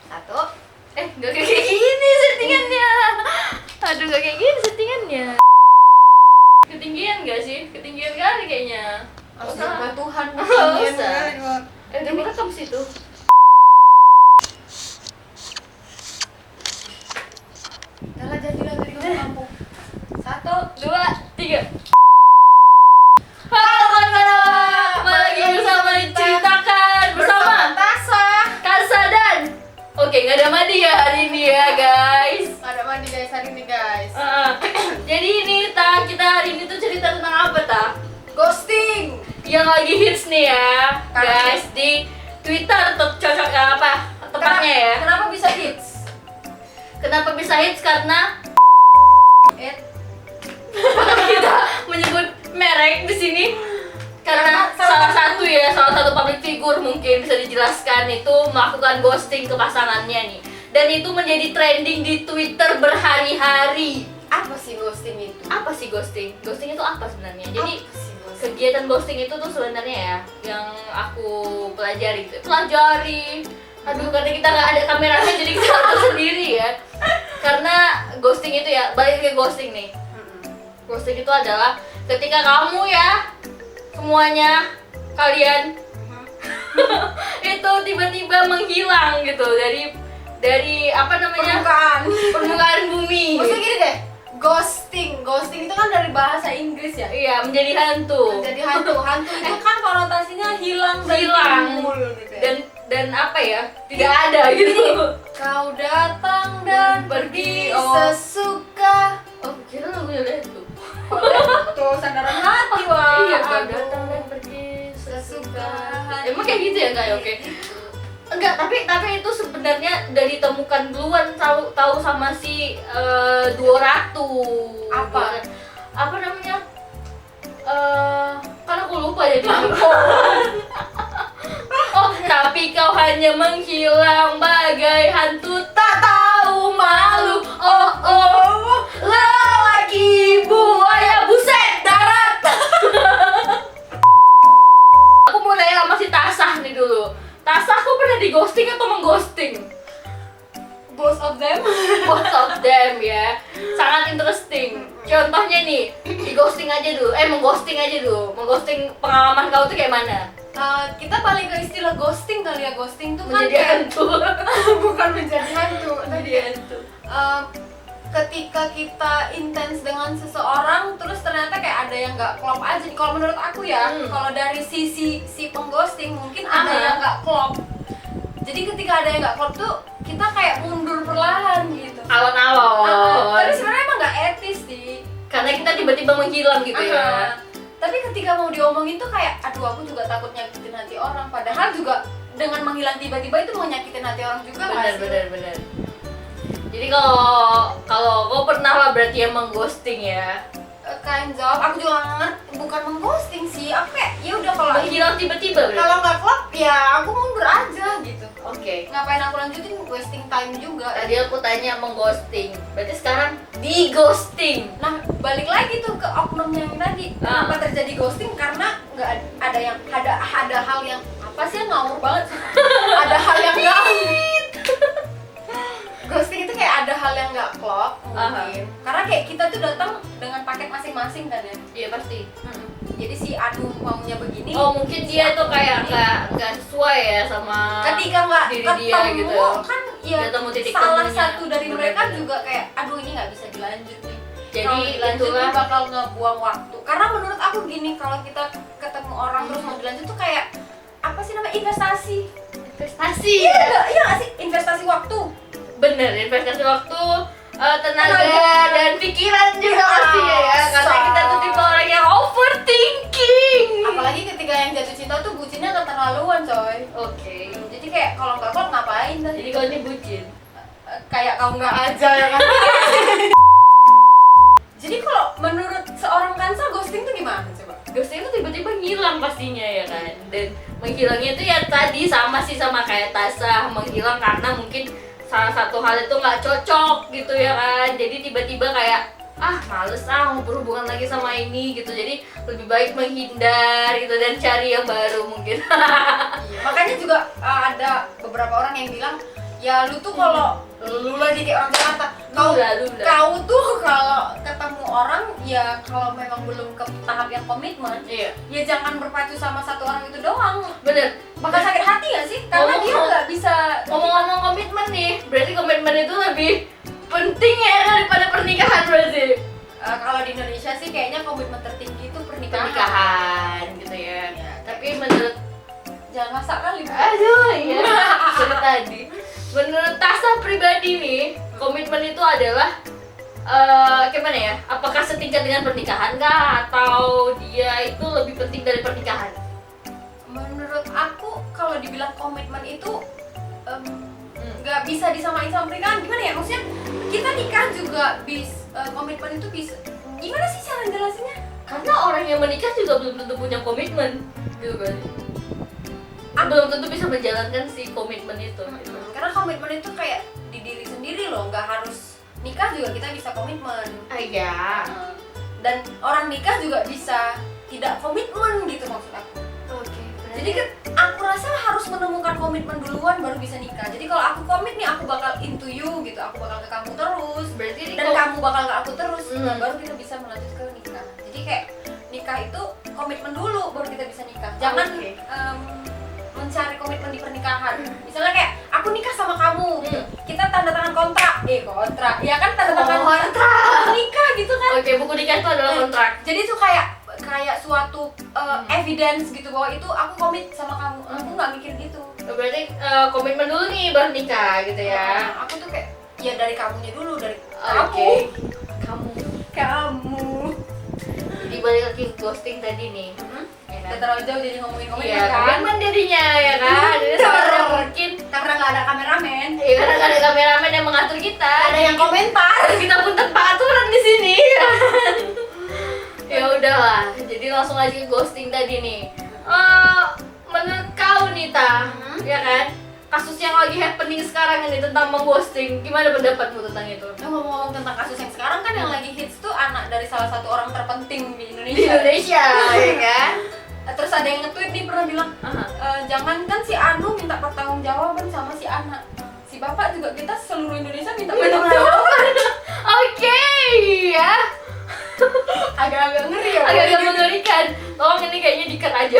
Satu. Gak kayak gini settingannya. Aduh, gak kayak gini settingannya. Ketinggian gak sih? Ketinggian kali kayaknya. Astagfirullah Tuhan. Udah merekam situ. Jalan jadilah dari kampung. 1, 2, 3. Halo kawan-kawan, kembali lagi bersama Diceritakan bersama Tasa. Kasa dan Oke, nggak ada Madi ya hari ini ya guys. Ada mandi guys hari ini guys. Jadi ini kita hari ini tuh cerita tentang apa Ghosting. yang lagi hits nih ya Karena- guys di Twitter cocok apa tepatnya ya. Kenapa bisa hits? Kenapa bisa hits? Karena It. kita menyebut merek di sini karena salah satu public figure mungkin bisa dijelaskan itu melakukan ghosting ke pasangannya nih, dan itu menjadi trending di Twitter berhari-hari. Apa sih ghosting itu? Apa sih ghosting? Ghosting itu apa sebenarnya? Jadi Apa sih ghosting? kegiatan ghosting itu tuh sebenarnya ya yang aku pelajari. Aduh, karena kita nggak ada kameranya jadi kita harus sendiri ya. Karena ghosting itu ya, balik ke ghosting nih. Ghosting itu adalah ketika kamu ya semuanya kalian itu tiba-tiba menghilang gitu dari apa namanya, permukaan bumi. Maksudnya gini deh, ghosting itu kan dari bahasa Inggris ya. Iya, menjadi hantu. Menjadi hantu itu kan konotasinya hilang dan Hilang. timbul gitu ya. Dan apa ya, tidak ada gitu. Kau datang dan Pergi, pergi oh. sesuka. Oh, kira lagunya itu. Tuh sandaran hati wah. Iya, kau Aduh. datang dan pergi sesuka. hati. Emang kayak gitu ya, Kak? Oke. Enggak, tapi itu sebenarnya dari ditemukan duluan tahu sama si Duoratu. Apa? Apa namanya? Kan aku lupa ya dia. Oh, tapi kau hanya menghilang bagai hantu tak tahu malu. Oh, lelaki buaya buset darat. Aku mau nanya sama si Tasah nih dulu. Tasah, aku pernah di ghosting atau mengghosting? Both of them. Both of them ya, sangat interesting. Contohnya nih, di ghosting aja dulu, mengghosting aja dulu. Mengghosting, pengalaman kau tuh kayak mana? Kita balik ke istilah ghosting kali ya. Ghosting tuh kan Menjadi kayak hantu. bukan menjadi hantu. Menjadi hantu. Ketika kita intens dengan seseorang terus ternyata kayak ada yang nggak klop aja. Kalau menurut aku ya, kalau dari sisi si pengghosting mungkin ada Aha. yang nggak klop. Jadi ketika ada yang nggak klop tuh kita kayak mundur perlahan gitu. Alon-alon. Tapi sebenarnya emang nggak etis sih. Karena kita tiba-tiba menghilang gitu ya. Tapi ketika mau diomongin tuh kayak, aduh aku juga takut nyakitin hati orang. Padahal juga dengan menghilang tiba-tiba itu mau nyakitin hati orang juga nggak sih? Benar. Jadi kalau kau pernah lah berarti yang mengghosting ya. Kind of, aku juga nggak ngerti, bukan mengghosting sih. Aku kayak, ya udah kalau Menghilang tiba-tiba berarti. kalau nggak klop ya aku mundur aja gitu. Oke. Ngapain aku lanjutin, wasting time juga. Tadi aku tanya mengghosting. Berarti sekarang di ghosting. Nah, balik lagi tuh ke oknum yang tadi. Kenapa terjadi ghosting? Karena nggak ada hal yang apa sih, ngawur banget. Ada hal yang ngawur. Ghosting itu kayak ada hal yang nggak klop mungkin. Karena kayak kita tuh datang dengan paket masing-masing kan ya. Iya pasti. Jadi si Anu maunya begini. Oh, mungkin dia tuh kayak nggak sesuai ya sama Ketika nggak diri ketemu dia gitu. kan ya Ketemu titik salah temunya. satu dari mereka Bener-bener. juga kayak aduh ini nggak bisa dilanjut nih. Jadi Kalau dilanjut itulah nih bakal ngebuang waktu. Karena menurut aku gini, kalau kita ketemu orang terus mau dilanjut tuh kayak apa sih namanya, investasi. investasi. Iya nggak sih, investasi waktu. Bener, investasi waktu, tenaga dan pikiran juga pasti ya. Karena kita tuh tipe orang yang overthinking. Apalagi ketika yang jatuh cinta tuh bucinnya keterlaluan coy. Oke. Jadi kayak kalau nggak klop ngapain dah. Jadi kau ini bucin. Kayak kau nggak aja ya kan. Jadi kalau menurut seorang Kansa ghosting tuh gimana coba? Ghosting itu tiba-tiba ngilang pastinya ya kan. Dan menghilangnya itu ya tadi sama kayak Tasah, menghilang karena mungkin salah satu hal itu nggak cocok gitu ya kan. Jadi tiba-tiba kayak males mau berhubungan lagi sama ini gitu. Jadi lebih baik menghindar gitu dan cari yang baru mungkin. Iya, makanya juga ada beberapa beberapa orang yang bilang ya lu tuh kalau lu lagi kayak orang Jakarta, kau tuh kalau ketemu orang ya kalau memang belum ke tahap yang komitmen, ya jangan berpacu sama satu orang itu doang. Bener. Bakal sakit hati gak sih? Karena dia nggak bisa. Ngomong-ngomong komitmen nih, berarti komitmen itu lebih penting ya daripada pernikahan berarti. Kalau di Indonesia sih kayaknya komitmen tertinggi itu Pernikahan gitu ya. Tapi menurut jangan masak kali. aduh ya dari tadi, menurut Tasa pribadi nih, komitmen itu adalah gimana ya? Apakah setingkat dengan pernikahan kah? Atau dia itu lebih penting dari pernikahan? Menurut aku kalau dibilang komitmen itu nggak bisa disamain sama pernikahan. Gimana ya? Maksudnya kita nikah juga komitmen itu bisa. Gimana sih cara jelasinnya? Karena orang yang menikah juga belum tentu punya komitmen, gitu kan? Belum tentu bisa menjalankan si komitmen itu. Gitu. Karena komitmen itu kayak di diri sendiri loh, nggak harus nikah juga kita bisa komitmen. Iya. Dan orang nikah juga bisa tidak komitmen gitu maksud aku. Oke. Jadi kan aku rasa harus menemukan komitmen duluan baru bisa nikah. Jadi kalau aku komit nih aku bakal into you gitu, aku bakal ke kamu terus. Berarti Dan kamu bakal ke aku terus, nah, baru kita bisa melanjut ke nikah. Jadi kayak nikah itu komitmen dulu baru kita bisa nikah. Jangan mencari komitmen di pernikahan. Misalnya kayak aku nikah sama kamu, kita tanda tangan kontrak, ya kan tanda tangan kontrak nikah gitu kan. Oke, buku nikah itu adalah kontrak. Jadi itu kayak suatu evidence gitu bahwa itu aku komit sama kamu. Aku nggak mikir gitu. Berarti komitmen dulu nih baru nikah gitu ya. Aku tuh kayak ya dari kamunya dulu, dari Oke. kamu. Jadi balik lagi ke ghosting tadi nih. Ya kan? Udah terlalu jauh jadi ngomongin komitmen Iya, kan? komitmen jadinya ya kan. Jadi sebenarnya mungkin Karena nggak ada kameramen. ya karena nggak ada kameramen yang mengatur kita. Ada yang komentar. Kita pun tanpa aturan di sini. Ya udahlah. Jadi langsung aja ke ghosting tadi nih. Menurut kau nih ya kan? Kasus yang lagi happening sekarang ini tentang mengghosting, gimana pendapatmu tentang itu? Ngomong-ngomong tentang kasus yang sekarang kan yang lagi hits tuh anak dari salah satu orang terpenting di Di Indonesia. Indonesia, ya kan? Terus ada yang nge-tweet nih pernah bilang, jangankan si Anu minta pertanggungjawaban sama si anak, si bapak juga kita seluruh Indonesia minta pertanggungjawaban. Oke, ya. Agak-agak ngeri ya. Agak-agak mengerikan. Tolong ini kayaknya di-cut aja.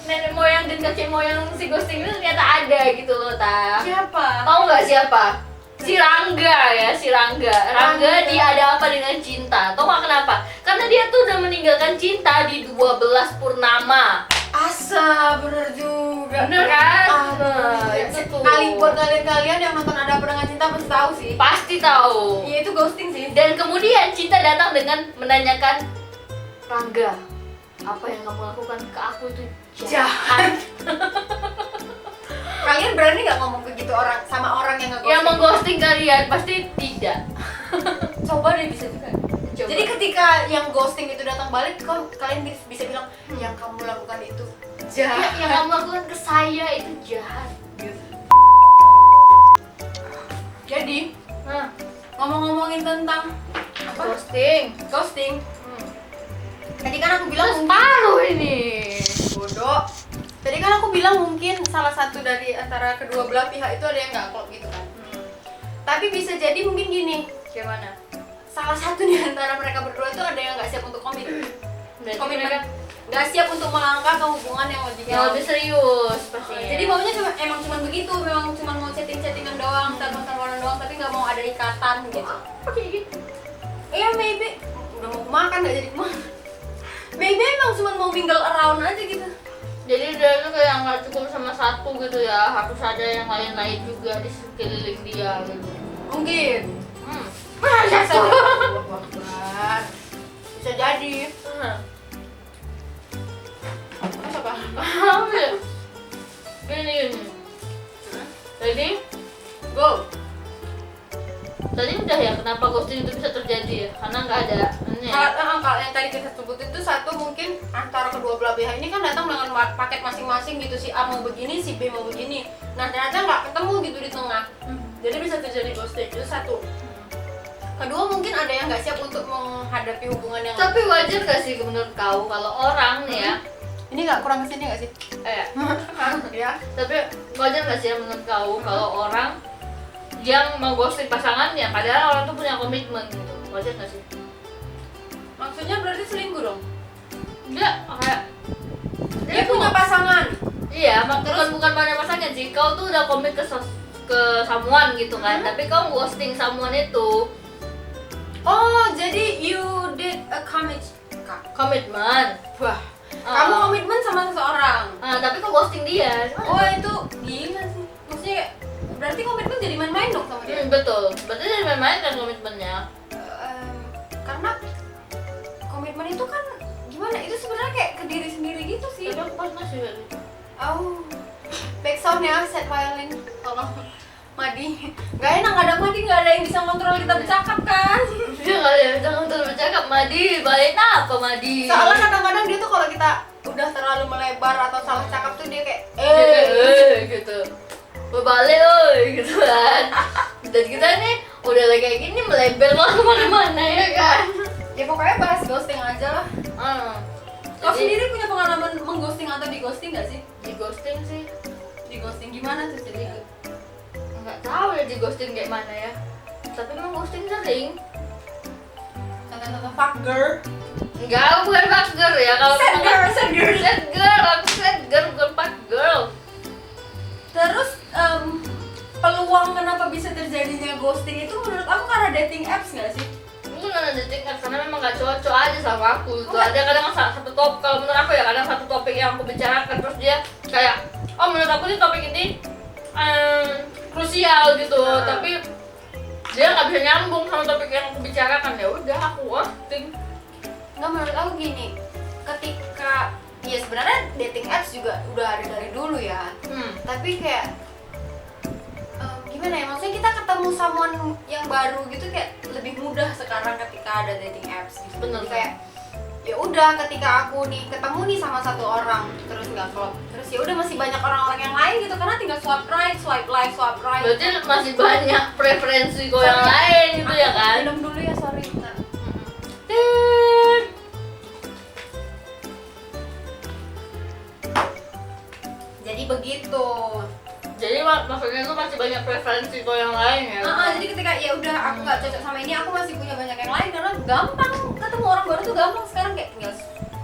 Nenek moyang dan kakek moyang si ghosting itu ternyata ada gitu loh, Siapa? Tahu nggak siapa? Si Rangga ya, si Rangga. Rangga dia ada apa dengan cinta? Tahu nggak kenapa? Karena dia tuh udah meninggalkan cinta di 12 purnama. Asa, bener juga. Bener kan? Itu tuh. Buat kalian yang nonton Ada Apa Dengan Cinta pasti tahu sih. Pasti tahu. Iya itu ghosting sih. Dan kemudian cinta datang dengan menanyakan, Rangga, apa yang kamu lakukan ke aku itu jahat. Kalian berani nggak ngomong begitu sama orang yang nge-ghosting? Yang mengghosting kalian pasti tidak. Coba deh, bisa juga. Coba. Jadi ketika yang ghosting itu datang balik, kalian bisa bilang yang kamu lakukan itu jahat. Yang kamu lakukan ke saya itu jahat. Gitu. Jadi, ngomong-ngomongin tentang apa? Ghosting. Tadi kan aku bilang paruh ini. Bodoh. Tadi kan aku bilang mungkin salah satu dari antara kedua belah pihak itu ada yang nggak klop gitu kan. Tapi bisa jadi mungkin gini. Gimana? Salah satu di antara mereka berdua itu ada yang nggak siap untuk komitmen. Mereka Nggak siap untuk melangkah ke hubungan yang lebih serius pastinya. Jadi maunya emang cuma begitu, memang cuma mau chattingan doang, telepon-teleponan doang, tapi nggak mau ada ikatan gitu. Oke gitu. Iya maybe udah mau makan nggak jadi makan. Maybe emang cuma mau mingle around aja gitu. Jadi dia tuh kayak nggak cukup sama satu gitu ya, harus ada yang lain-lain juga di sekeliling dia gitu. Mungkin. Bisa jadi. Apa? Gini. Jadi, Go. tadi udah ya kenapa ghosting itu bisa terjadi ya? Karena nggak ada Kalau yang tadi kita sebut itu satu mungkin antara kedua belah pihak ini kan datang dengan paket masing-masing gitu, si A mau begini, si B mau begini. Nah ternyata nggak ketemu gitu di tengah. Jadi bisa terjadi ghosting itu satu. Kedua mungkin ada yang nggak siap untuk menghadapi hubungan yang. Tapi wajar gak sih menurut kau kalau orang nih ya Ini nggak kurang kesini nggak sih? Ya. Tapi wajar nggak sih menurut kau kalau orang yang mau ghosting pasangannya padahal orang tuh punya komitmen gitu, wajar nggak sih? Maksudnya berarti selingkuh dong? Dia kayak Dia punya pasangan. iya, bukan banyak pasangan sih. Kau tuh udah komit ke someone gitu kan, tapi kau ghosting someone itu Oh, jadi you did a komitmen. Wah, kamu komitmen sama seseorang. Tapi kau ghosting dia. Oh, itu gila sih. Maksudnya kayak, berarti komitmen jadi main-main dong sama dia. Betul. Berarti dari main-main kan komitmennya. Karena komitmen itu kan gimana? Itu sebenarnya kayak ke diri sendiri gitu sih. Tapi aku pernah sih kayak gitu. Oh, backsoundnya set violin, tolong Madi. Gak enak, gak ada Madi, gak ada yang bisa kontrol kita bercakap kan? Dia nggak ada jangan terus bercakap. Madi, balik apa Madi? Soalnya kadang-kadang dia tuh kalau kita udah terlalu melebar atau salah cakap tuh dia kayak gitu. Berbalik gitu kan. Dan kita nih udah lagi kayak gini melebar lah kemana-mana ya kan. Ya pokoknya bahas ghosting aja lah. Kau Jadi, sendiri punya pengalaman mengghosting atau di ghosting gak sih? di ghosting sih Di ghosting gimana tuh jadi? nggak tahu ya di ghosting kayak mana ya. Tapi emang ghosting sering. Contoh-contoh fuck girl. Enggak, aku bukan fuck girl ya. Kalau Sad girl, sad girl. sad girl, aku sad girl bukan fuck girl. Terus peluang kenapa bisa terjadinya ghosting itu menurut aku karena dating apps gak sih? Mungkin karena dating apps karena memang gak cocok aja sama aku. Itu ada kadang satu topik, kalau menurut aku ya kadang satu topik yang aku bicarakan terus dia kayak, oh menurut aku nih topik ini krusial gitu, tapi dia nggak bisa nyambung sama topik yang aku bicarakan. Ya udah aku ghosting. Nggak, menurut aku gini, ketika ya sebenarnya dating apps juga udah ada dari dulu ya, tapi kayak gimana ya, maksudnya kita ketemu someone yang baru gitu kayak lebih mudah sekarang ketika ada dating apps gitu. Bener. Jadi kayak ya udah ketika aku nih ketemu nih sama satu orang terus nggak klop, terus ya udah masih banyak orang-orang yang lain gitu karena tinggal swipe right, swipe left, swipe right. Berarti masih banyak preferensi kau yang lain gitu ya kan? Minum dulu ya, sorry. Bentar. Jadi begitu. Jadi maksudnya tuh masih banyak preferensi kau yang lain ya? Jadi ketika ya udah aku nggak cocok sama ini, aku masih punya banyak yang lain karena gampang ketemu orang baru tuh gampang sekarang, kayak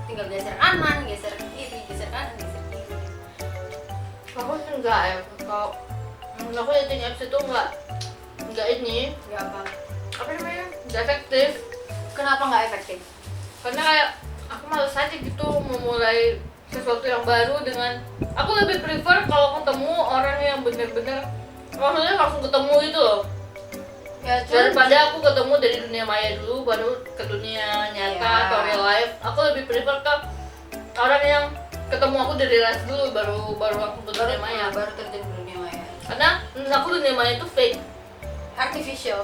tinggal geser kanan, geser kiri, geser kanan, geser kiri. Aku sih enggak ya. Kalau menurut aku dating apps itu enggak ini, Nggak apa namanya? Enggak efektif. Kenapa nggak efektif? Karena kayak aku males aja gitu memulai sesuatu yang baru dengan aku lebih prefer kalau ketemu orang yang bener-bener maksudnya langsung ketemu gitu loh. Ya, Daripada aku ketemu dari dunia maya dulu baru ke dunia nyata Iya. atau real life, aku lebih prefer ke orang yang ketemu aku dari live dulu baru aku ke dunia maya. baru terjun ke dunia maya. Karena menurut aku dunia maya itu fake, Artificial.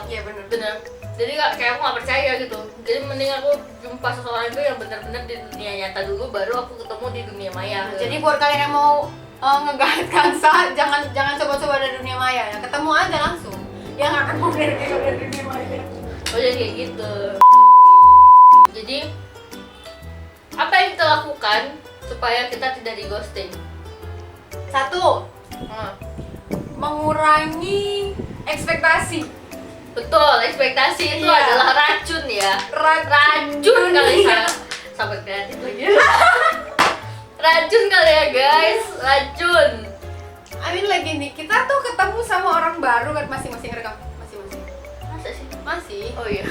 iya Bener. Jadi kayak aku nggak percaya gitu. Jadi mending aku jumpa seseorang itu yang benar-benar di dunia nyata dulu baru aku ketemu di dunia maya. Jadi buat kalian yang mau nge-guide Kansa, jangan coba-coba dari dunia maya ya. Ketemu aja langsung. Yang akan mau dari dunia maya. Oh jadi kayak gitu. Jadi apa yang kita lakukan supaya kita tidak di ghosting? 1. Mengurangi ekspektasi. Betul, ekspektasi itu Iya. adalah racun ya. Racun kali ya. Sampai kreatif lagi. Racun kali ya guys, racun. I mean lagi nih, kita tuh ketemu sama orang baru kan, masing-masing rekam. Masing-masing. Masa sih? Masih. Oh iya.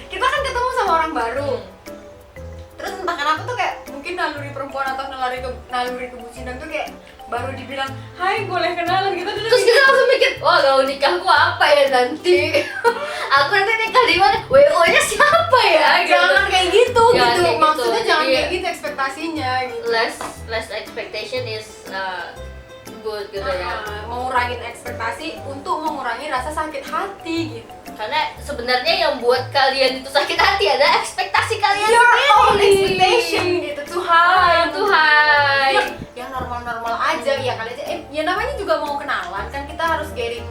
Kita kan ketemu sama orang baru. Terus entah kenapa tuh kayak mungkin naluri perempuan atau naluri kebucinan tuh kayak baru dibilang, "Hai, boleh kenalan," gitu. Terus kita langsung mikir, wah gaun nikahku apa ya nanti? Aku nanti nikah di mana? WO-nya siapa ya? Gitu. Jangan kayak gitu Jangan gitu. kayak gitu. Maksudnya jangan Jadi, kayak gitu ekspektasinya gitu. Less expectation is good gitu ya. Mengurangin ekspektasi untuk mengurangi rasa sakit hati gitu. Karena sebenarnya yang buat kalian itu sakit hati adalah ekspektasi kalian Your sendiri. own expectation gitu, too high. Too high. Yang normal-normal aja ya kali aja. Ya namanya juga mau kenalan kan, kita harus getting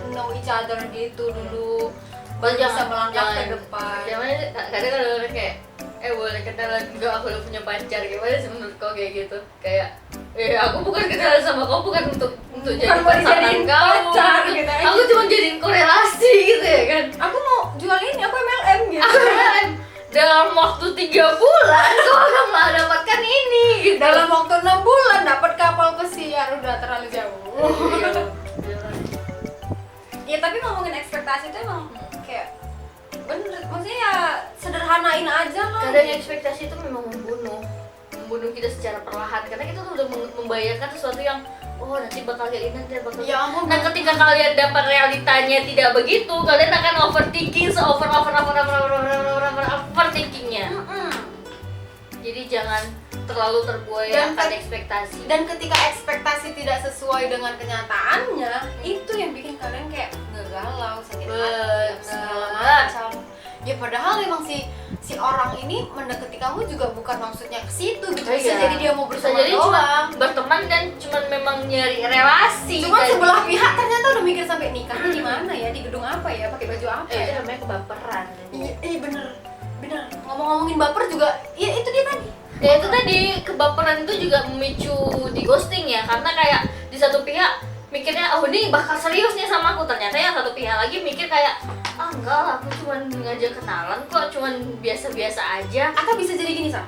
know each other gitu dulu. Baru bisa melangkah ke depan. Jangan kadang-kadang kayak boleh kenalan, enggak aku udah punya pacar, gimana sih menurut kau kayak gitu? Kayak aku bukan kenalan sama kau, bukan untuk jadi mau pasangan dijadiin kau pacar gitu aja. aku cuma jadiin korelasi gitu ya kan. Aku mau jual ini, aku MLM gitu. Dalam waktu 3 bulan kau akan mendapatkan ini gitu. Dalam waktu 6 bulan dapat kapal pesiar, udah terlalu jauh. Ya tapi ngomongin ekspektasi itu emang kayak bener, maksudnya ya sederhanain aja lah. Kadang ekspektasi itu memang membunuh kita secara perlahan, karena kita tuh udah membayangkan sesuatu yang nanti bakal kayak ini, nanti bakal Ya ampun. nah ketika kalian dapat realitanya tidak begitu, kalian akan overthinking, overthinkingnya. Jadi jangan terlalu terbuai akan ekspektasi. Dan ketika ekspektasi tidak sesuai dengan kenyataannya, itu yang bikin kalian kayak ngegalau, sakit hati, segala macam. Ya padahal emang si orang ini mendekati kamu juga bukan maksudnya ke situ gitu. Bisa jadi dia mau bisa bersama jadi cuma doang. berteman dan cuma memang nyari relasi. Cuma dan sebelah pihak ternyata udah mikir sampai nikahnya di mana ya, di gedung apa ya, pakai baju apa itu ya. namanya kebaperan. Iya bener. Ngomong-ngomongin baper juga, ya itu dia tadi. Ya itu tadi, kebaperan itu juga memicu di ghosting ya, karena kayak di satu pihak mikirnya ini bakal serius nih sama aku, ternyata yang satu pihak lagi mikir kayak enggak lah, aku cuma ngajak kenalan kok, cuma biasa-biasa aja. Atau bisa jadi gini Sa,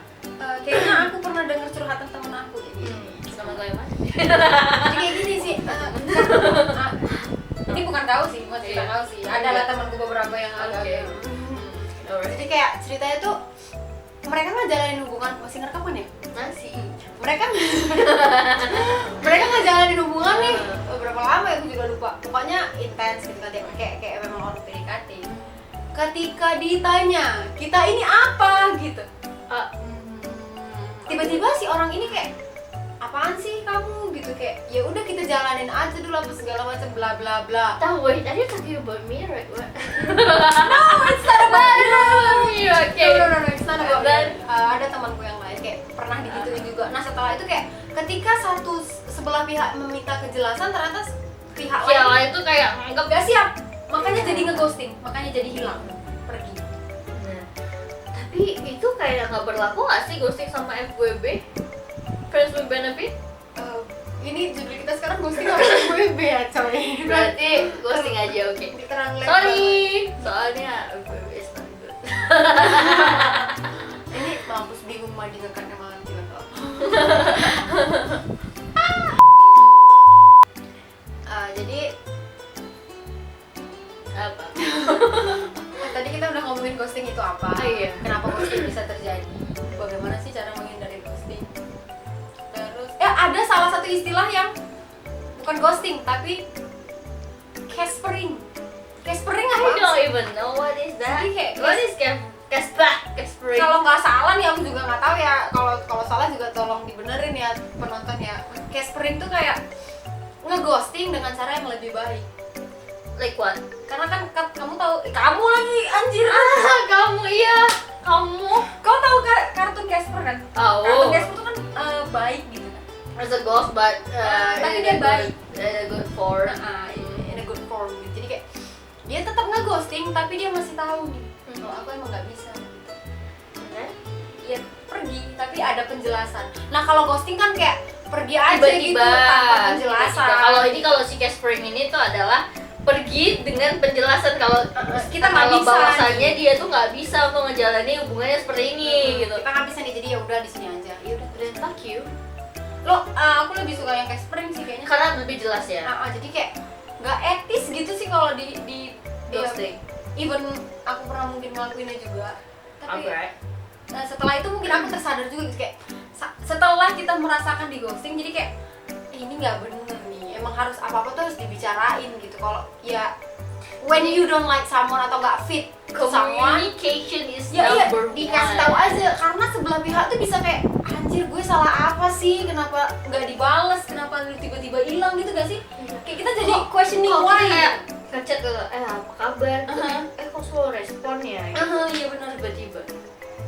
kayaknya aku pernah dengar curhatan temen aku jadi Sama gue mas. jadi kayak gini sih, ini bukan kau sih, bukan cerita Iya. kau sih, ada lah temanku beberapa yang agak jadi kayak ceritanya tuh mereka ngejalanin hubungan, masih ngerekam ya? Masih. Mereka ngejalanin hubungan nih berapa lama ya, aku juga lupa. Pokoknya intens gitu kan, kayak memang orang PDKT. Ketika ditanya, "Kita ini apa?" gitu. Tiba-tiba si orang ini kayak, "Apaan sih kamu?" gitu, kayak ya udah kita jalanin aja dulu apa segala macam bla bla bla. Tahu, wait, are you talking about me right? What? No, it's not about you. Okay. No, it's not about Dan- you. Ada temanku yang lain kayak pernah digituin juga. Nah setelah itu kayak ketika sebelah pihak meminta kejelasan, ternyata pihak Ya lain lah itu kayak anggap nggak siap, makanya jadi ngeghosting, makanya jadi hilang, pergi. Nah, tapi itu kayak nggak berlaku nggak sih ghosting sama FWB? Friends with benefit? Ini judul kita sekarang ghosting sama FWB ya coy. Berarti ghosting aja, oke. Terang lebar. Sorry, soalnya FWB is not good. Ini mampus bingung mau dengarkan malam juga tau. Jadi Apa? tadi kita udah ngomongin ghosting itu apa? Iya. Kenapa ghosting bisa terjadi? Bagaimana sih cara menghindari ghosting? Terus ada salah satu istilah yang bukan ghosting tapi caspering. Caspering I apa? don't even know what is that. Jadi kayak What is Caspering? Kalau nggak salah nih, aku juga nggak tahu ya. Kalau salah juga tolong dibenerin ya penonton ya. Caspering tuh kayak ngeghosting dengan cara yang lebih baik. Like what? Karena kan kamu tahu, kamu lagi anjir. Kamu iya, kamu. Kau tahu kartun Casper kan? Tahu. Kartun Casper tuh kan baik gitu kan. As a ghost, but Tapi in dia a baik. good form. In a good form gitu. Jadi kayak dia tetap ngeghosting tapi dia masih tahu nih. Kalau aku emang nggak bisa. Ya pergi tapi ada penjelasan. Nah kalau ghosting kan kayak pergi aja gitu tanpa penjelasan. Kalau si Caspering ini tuh adalah pergi dengan penjelasan kalau Kita nggak kalau bisa bahwasannya dia tuh nggak bisa untuk ngejalani hubungannya seperti ini gitu. Kita nggak bisa nih, jadi ya udah di sini aja. Ya udah. Then fuck you. Aku lebih suka yang Caspering sih kayaknya. Karena lebih jelas ya. Jadi kayak nggak etis gitu sih kalau di Ghosting. Even aku pernah mungkin ngelakuinnya juga. Tapi Alright. setelah itu mungkin aku tersadar juga gitu, kayak setelah kita merasakan di ghosting jadi kayak ini nggak bener nih, emang harus apa tuh harus dibicarain gitu. Kalau ya when you don't like someone atau nggak fit ke someone, Communication is ya iya number dikasih one. tahu aja, karena sebelah pihak tuh bisa kayak anjir gue salah apa sih, kenapa nggak dibales, kenapa lu tiba-tiba hilang gitu gak sih? Kayak kita jadi questioning Kalau why. kita kayak ngechat ke apa kabar? Kok slow respon ya? Iya benar. Tiba-tiba.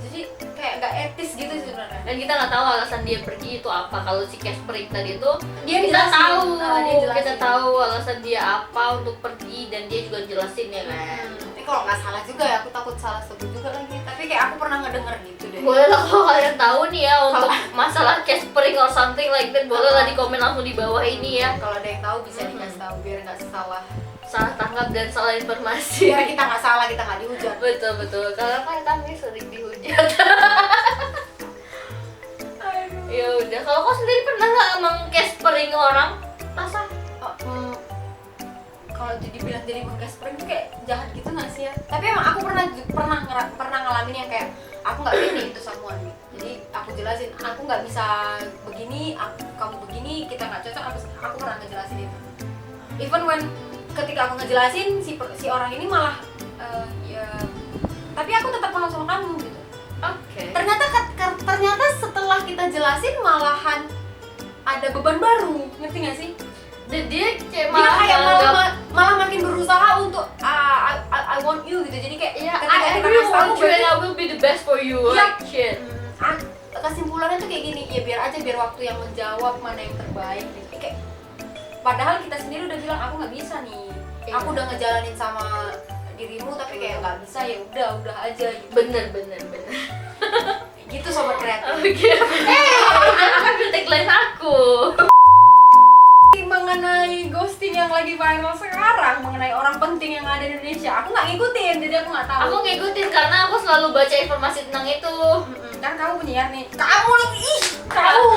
Jadi kayak nggak etis gitu sebenarnya. Dan kita nggak tahu alasan dia pergi itu apa. Kalau si Caspering tadi itu Dia kita jelasin. tahu, Dia jelasin. kita tahu alasan dia apa untuk pergi dan dia juga jelasin ya kan. kalau nggak salah juga ya, aku takut salah sebut juga lagi. Tapi kayak aku pernah ngedenger gitu deh. Boleh lah kalau kalian tahu nih ya untuk masalah caspering or something like that, boleh lah di komen langsung di bawah ini ya. Kalau ada yang tahu bisa dikasih tahu biar nggak salah tangkap dan salah informasi. biar kita nggak salah, kita nggak dihujat. Betul karena kan kami sering dihujat. Ya udah, kalau kau sendiri pernah nggak meng-caspering orang? Masa? Kalau dibilang jadi meng-caspering itu kayak jahat gitu nggak sih ya? Tapi emang aku pernah ngalamin yang kayak aku nggak gini itu someone gitu. Jadi aku jelasin, aku nggak bisa begini, kamu begini, kita nggak cocok. Aku pernah ngejelasin itu. Even when ketika aku ngejelasin si orang ini malah ya, tapi aku tetap mau sama kamu gitu. Oke. Ternyata setelah kita jelasin malahan ada beban baru, ngerti nggak sih? Dan dia kayak Dia kayak malah makin berusaha untuk I want you gitu. Jadi kayak ya, ketika I kita really kasih want tahu you and I will be the best for you. Iya. Like shit. Kesimpulannya tuh kayak gini, ya biar waktu yang menjawab mana yang terbaik gitu. Kayak padahal kita sendiri udah bilang aku nggak bisa nih. Iya. Aku udah ngejalanin sama dirimu tapi kayak nggak bisa, ya udah aja gitu. Bener. Gitu sobat kreatif. Oke. Jangan ambil tagline aku. Mengenai ghosting yang lagi viral sekarang, mengenai orang penting yang ada di Indonesia, aku nggak ngikutin, jadi aku nggak tahu. Aku ngikutin karena aku selalu baca informasi tentang itu. Kan kamu penyiar nih, kamu lagi kamu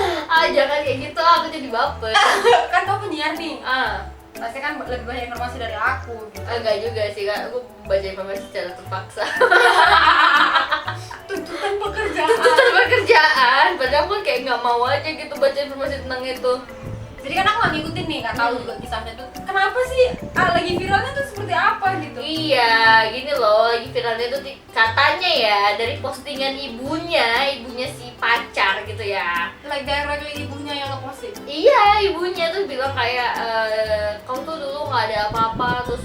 Jangan kayak gitu, aku jadi baper. kan kamu penyiar nih, pasti kan lebih banyak informasi dari aku gitu. Enggak juga sih kak, aku baca informasi secara terpaksa. Tuntutan pekerjaan. Tuntutan pekerjaan, padahal aku kayak nggak mau aja gitu baca informasi tentang itu. Jadi kan aku nggak ngikutin nih, nggak tahu juga kisahnya tuh kenapa sih lagi viralnya tuh seperti apa gitu. Iya, gini loh, lagi viralnya tuh katanya ya dari postingan ibunya si pacar gitu ya. Like directly ibunya yang ngeposting. Iya, ibunya tuh bilang kayak kamu tuh dulu nggak ada apa-apa, terus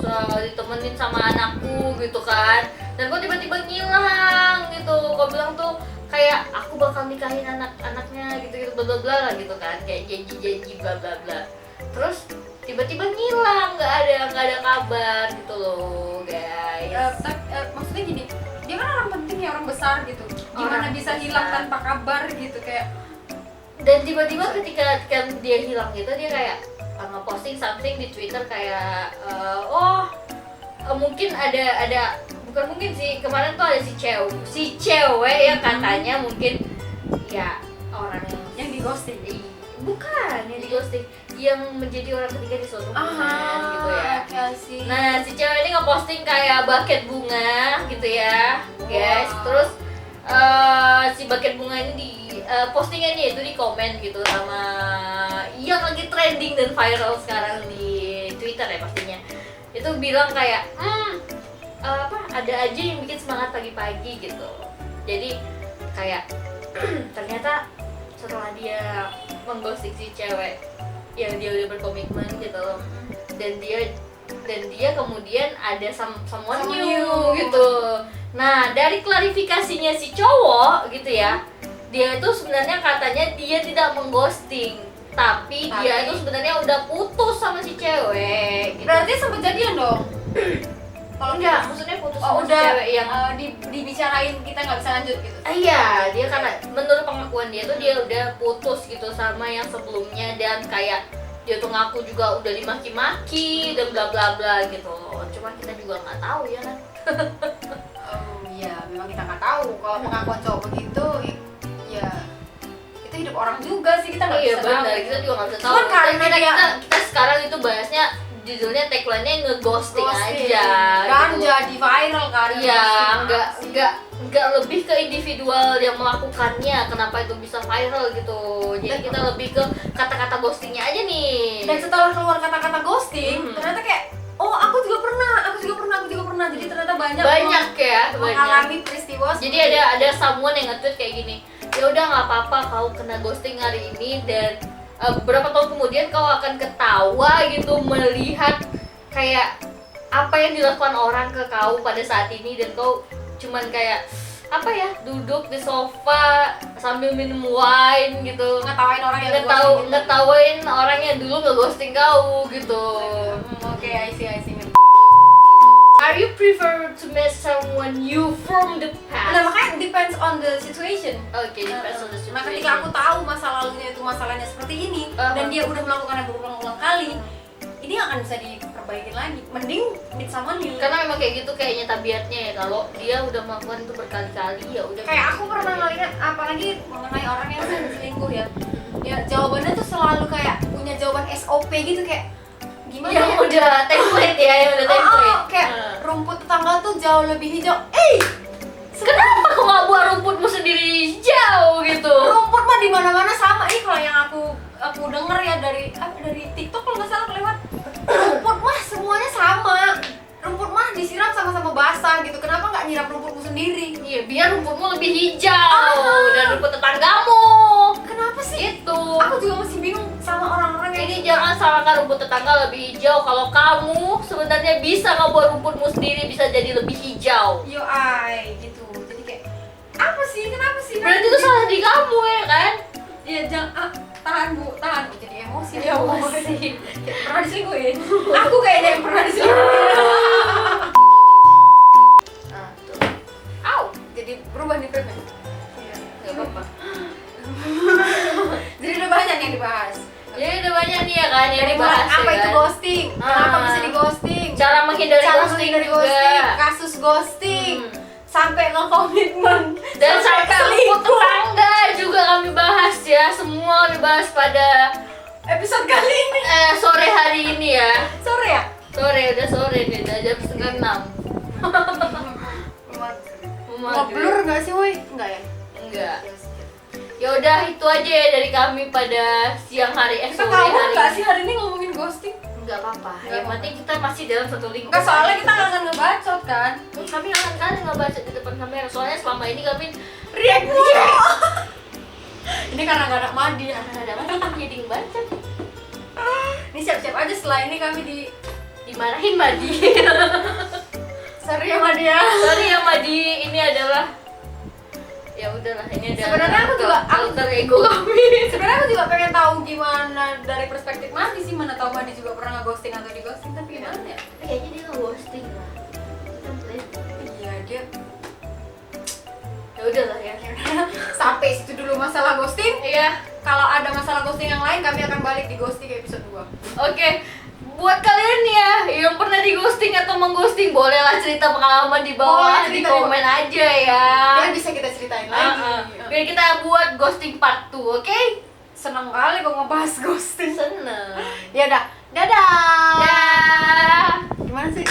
ditemenin sama anakku gitu kan, dan kok tiba-tiba ngilang gitu. Kau bilang tuh kayak aku bakal nikahin anaknya gitu bla bla bla gitu kan, kayak janji bla bla bla. Terus tiba-tiba ngilang, nggak ada kabar gitu loh guys. Maksudnya gini, dia kan orang penting ya, orang besar gitu. Gimana Orang bisa besar. hilang tanpa kabar gitu kayak. Dan tiba-tiba ketika dia hilang gitu, dia kayak nge-posting something di Twitter kayak mungkin ada bukan mungkin sih, kemarin tuh ada si cewek yang katanya mungkin ya orang Yang di ghosting. bukan yang di ghosting, yang menjadi orang ketiga di suatu hubungan gitu ya. Sih. Nah, si cewek ini ngeposting kayak buket bunga gitu ya, guys. Terus si buket bunga ini di postingannya itu di komen gitu sama yang lagi trending dan viral sekarang di Twitter ya pastinya. Itu bilang kayak ada aja yang bikin semangat pagi-pagi gitu. Jadi kayak ternyata setelah dia mengghosting si cewek yang dia udah berkomitmen gitu loh, dan dia kemudian ada someone new gitu. Nah, dari klarifikasinya si cowok gitu ya, dia itu sebenarnya katanya dia tidak mengghosting, tapi dia itu sebenarnya udah putus sama si cewek gitu. Berarti sempat jadian dong. Kalau enggak, maksudnya putus sama si udah cewek yang dibicarain kita nggak bisa lanjut gitu. Iya, dia karena menurut pengakuan dia tuh dia udah putus gitu sama yang sebelumnya, dan kayak dia tuh ngaku juga udah dimaki-maki dan bla bla bla gitu. Cuman kita juga nggak tahu ya kan. Oh iya, memang kita nggak tahu. Kalau pengakuan cowok begitu, ya itu hidup orang juga sih, kita nggak Iya bisa benar, tahu. kita juga nggak bisa tahu. Cuman karena kita sekarang itu bahasnya judulnya tagline-nya ngeghosting aja. Dan gitu. jadi viral kan. Iya, nggak lebih ke individual yang melakukannya, kenapa itu bisa viral gitu. Jadi kita lebih ke kata-kata ghostingnya aja nih. Dan setelah keluar kata-kata ghosting, ternyata kayak aku juga pernah. Jadi ternyata banyak mengalami peristiwa. Jadi ada someone yang nge-tweet kayak gini, ya udah nggak apa-apa kau kena ghosting hari ini, dan beberapa tahun kemudian kau akan ketawa gitu melihat kayak apa yang dilakukan orang ke kau pada saat ini, dan kau cuman kayak apa ya, duduk di sofa sambil minum wine gitu, ngetawain orang yang ngetawain orang yang dulu nge-ghosting kau gitu. Oke, I see. are you prefer to meet someone you from the Nah past? makanya depends on the situation. Oke, depends on the Nah situation. ketika aku tahu masa lalunya itu masalahnya seperti ini dan dia udah melakukannya berulang-ulang kali, ini nggak akan bisa diperbaikin lagi. Mending meet someone new. Karena memang kayak gitu kayaknya tabiatnya ya, kalau dia udah melakukan itu berkali-kali ya udah. Kayak aku pernah ngeliat apalagi mengenai orang yang sering selingkuh ya. Ya jawabannya tuh selalu kayak punya jawaban SOP gitu kayak gimana yang ya? udah template ya, yang udah template. Kayak rumput tetangga tuh jauh lebih hijau. Kenapa kok nggak buat rumputmu sendiri hijau gitu? Rumput mah di mana-mana sama. Ini kalau yang aku denger ya dari TikTok kalau nggak salah lewat. Rumput mah semuanya sama. Rumput mah disiram sama-sama basah gitu. Kenapa nggak nyiram rumputmu sendiri? Iya, biar rumputmu lebih hijau dan rumput tetanggamu. Kenapa sih? Itu. Aku juga masih bingung sama orang-orang yang Ini jangan salahkan rumput tetangga lebih hijau kalau kamu sebenarnya bisa ngebuat rumputmu sendiri bisa jadi lebih hijau. yo ai gitu. Jadi kayak apa sih? Kenapa sih? Berarti itu salah di kamu ya kan? Ya jangan tahan bu. Jadi emosi. Emosi. Pernah diselingkuhin? Aku kayaknya yang pernah diselingkuhin. Nah, tuh. Au, Jadi berubah nih frame. nggak apa-apa. Jadi udah banyak yang dibahas. Jadi udah banyak nih ya kan yang Dari mulai dibahas apa ya itu kan? ghosting? Kenapa bisa di ghosting? Cara menghindari Cara ghosting menghindari juga. ghosting, kasus ghosting, sampai ke komitmen Dan sampai rumput selingkuh. tetangga juga kami bahas ya. Semua kami bahas pada Episode kali ini sore hari ini ya. sore ya? Sore, udah sore nih, udah jam 5:30. Ngeblur nggak sih, woi? Enggak ya? Enggak. Ya udah itu aja ya dari kami pada siang hari Kita sore ngawur hari nggak ini. sih hari ini ngomongin ghosting? Enggak apa-apa. Nggak Yang penting kita masih dalam satu lingkup. Enggak, soalnya kita nggak akan ngebacot kan? Kami akan kali ngebaca di depan kamera. Soalnya selama ini kami React mulu. Ini karena nggak ada Madi ya. ada apa jadi ngebaca. Ini siap-siap aja setelah ini kami Dimarahin Madi. sorry ya Madi ya. Sorry ya Madi, ini adalah ya udahlah ini adalah Sebenarnya aku juga alter ego kami. Sebenarnya aku juga pengen tahu gimana dari perspektif Madi sih, mana tahu Madi juga pernah nge-ghosting atau di-ghosting, tapi gimana ya? Kayaknya dia nge-ghosting lah. Iya, dia Ya udahlah ya. sampai situ dulu masalah ghosting. Iya. Kalau ada masalah ghosting yang lain, kami akan balik di ghosting episode 2. Oke, buat kalian ya yang pernah di ghosting atau mengghosting, bolehlah cerita pengalaman di bawah, Boleh di cerita komen aja ya. Biar bisa kita ceritain lagi. Biar kita buat ghosting part 2, oke? Seneng kali kok ngebahas ghosting. Seneng. Ya udah, dadah. Dah. Gimana sih?